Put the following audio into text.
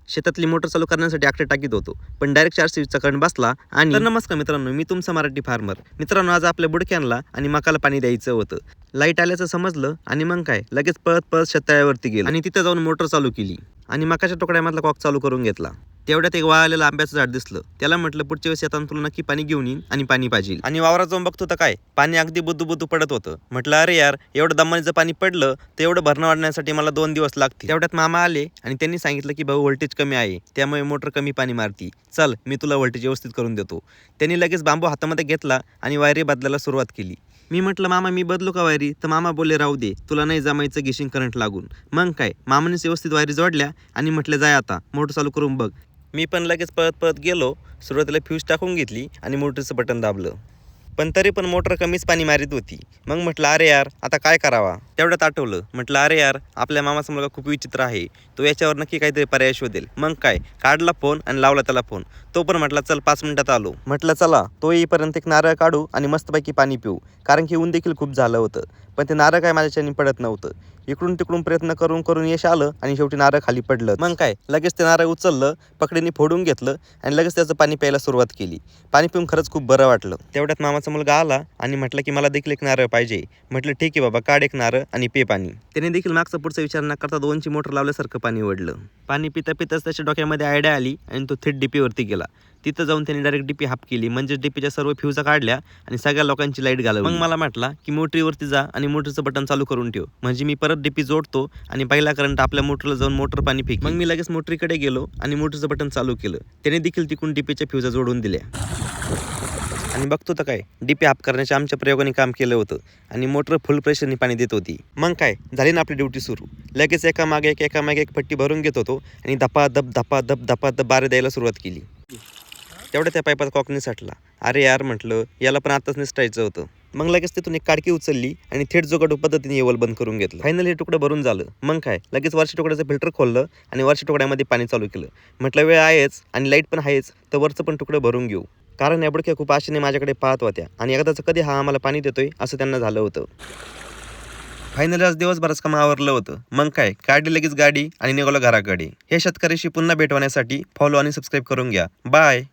शेतातली मोटर चालू करण्यासाठी आकडे टाकीत होतो, पण डायरेक्ट 420चा करंट बसला. आणि तर नमस्कार मित्रांनो, मी तुमचा मराठी फार्मर. मित्रांनो, आज आपल्या बुडक्यांना आणि मकाला पाणी द्यायचं होतं. लाईट आल्याचं समजलं आणि मग काय लगेच पळत पळत शेततळ्यावरती गेलो आणि तिथं जाऊन मोटर चालू केली आणि मकाच्या तुकड्यामधला कॉक चालू करून घेतला. तेवढ्यात एक वाळलेलं आंब्याचं झाड दिसलं. त्याला म्हटलं पुढच्या वेळेस येताना तुला नक्की पाणी घेऊन येईन आणि पाणी पाहिजे. आणि वावरात जाऊन बघतो तर काय पाणी अगदी बुद्दू बुद्दू पडत होतं. म्हटलं अरे यार, एवढं दमानीचं पाणी पडलं तर एवढं भरणं वाढण्यासाठी मला 2 दिवस लागतील. तेवढ्यात मामा आले आणि त्यांनी सांगितलं की भाऊ व्होल्टेज कमी आहे, त्यामुळे मोटर कमी पाणी मारती, चल मी तुला व्होल्टेज व्यवस्थित करून देतो. त्यांनी लगेच बांबू हातामध्ये घेतला आणि वायरी बदलायला सुरुवात केली. मी म्हटलं मामा मी बदलू का वायरी? तर मामा बोलले राहू दे, तुला नाही जमायचं घेशील करंट लागून. मग काय मामानेच व्यवस्थित वायरी जोडल्या आणि म्हटलं जाय आता मोटर चालू करून बघ. मी पण लगेच पळत पळत गेलो. सुरुवातीला फ्यूज टाकून घेतली आणि मोटरचं बटन दाबलं, पण तरी पण मोटर कमीच पाणी मारित होती. मग म्हटलं अरे यार आता काय करावा. तेवढ्यात आठवलं, म्हटलं अरे यार आपल्या मामाचा मुलगा खूप विचित्र आहे, तो याच्यावर नक्की काहीतरी पर्याय शोधेल. मग काय काढला फोन आणि लावला त्याला फोन. तो पण म्हटला चल 5 मिनिटात आलो. म्हटलं चला तो येईपर्यंत एक नारळ काढू आणि मस्तपैकी पाणी पिऊ, कारण की ऊन देखील खूप झालं होतं. पण ते नारळ काय माझ्याच्याने पडत नव्हतं. इकडून तिकडून प्रयत्न करून करून यश आलं आणि शेवटी नारळ खाली पडलं. मग काय लगेच ते नारळ उचललं, पकडीने फोडून घेतलं आणि लगेच त्याचं पाणी प्यायला सुरुवात केली. पाणी पिऊन खरंच खूप बरं वाटलं. तेवढ्यात मामाचा मुलगा आला आणि म्हटलं की मला देखील एक नारळ पाहिजे. म्हटलं ठीक आहे बाबा, काढ एक नारळ आणि पे पाणी. त्याने देखील मागचा पुढचा विचार न करता 2ची मोटर लावल्यासारखं पाणी ओढलं. पाणी पिता पिताच त्याच्या डोक्यामध्ये आयडिया आली आणि तो थेट डीपीवरती गेला. तिथं जाऊन त्यांनी डायरेक्ट डीपी हाफ केली, म्हणजे डीपीच्या सर्व फ्यूजा काढल्या आणि सगळ्या लोकांची लाईट घालवली. मग मला म्हटला की मोटरीवरती जा आणि मोटरचं बटन चालू करून ठेव, म्हणजे मी परत डीपी जोडतो आणि पहिला करंट आपल्या मोटरला जाऊन मोटर पाणी फेक. मग मी लगेच मोटरीकडे गेलो आणि मोटरचं बटन चालू केलं. त्याने देखील तिकडून डीपीच्या फ्यूजा जोडून दिल्या आणि बघतो तर काय डीपी हाफ करण्याच्या आमच्या प्रयोगाने काम केलं होतं आणि मोटर फुल प्रेशरने पाणी देत होती. मग काय झाली ना आपली ड्युटी सुरू. लगेच एकामागे एक पट्टी भरून घेत होतो आणि धपाधप बारे द्यायला सुरुवात केली. तेवढ्या त्या पाईपात कॉक निसटला. अरे यार म्हटलं याला पण आताच निसटायचं होतं. मग लगेच तिथून एक काडकी उचलली आणि थेट जोगाडू पद्धतीने येवल बंद करून घेतलं. फायनली हे तुकडं भरून झालं. मग काय लगेच वरच्या तुकड्याचं फिल्टर खोललं आणि वरच्या तुकड्यामध्ये पाणी चालू केलं. म्हटलं वेळ आहेच आणि लाईट पण आहेच, तर वरचं पण तुकडं भरून घेऊ, कारण या बुडक्या खूप आशेने माझ्याकडे पाहत होत्या आणि एकदाचं कधी हा आम्हाला पाणी देतोय असं त्यांना झालं होतं. फायनली आज दिवसभरच काम आवरलं होतं. मग काय काढली लगेच गाडी आणि निघालो घराकडे. हे शेतकऱ्याशी पुन्हा भेट होण्यासाठी फॉलो आणि सबस्क्राईब करून घ्या. बाय.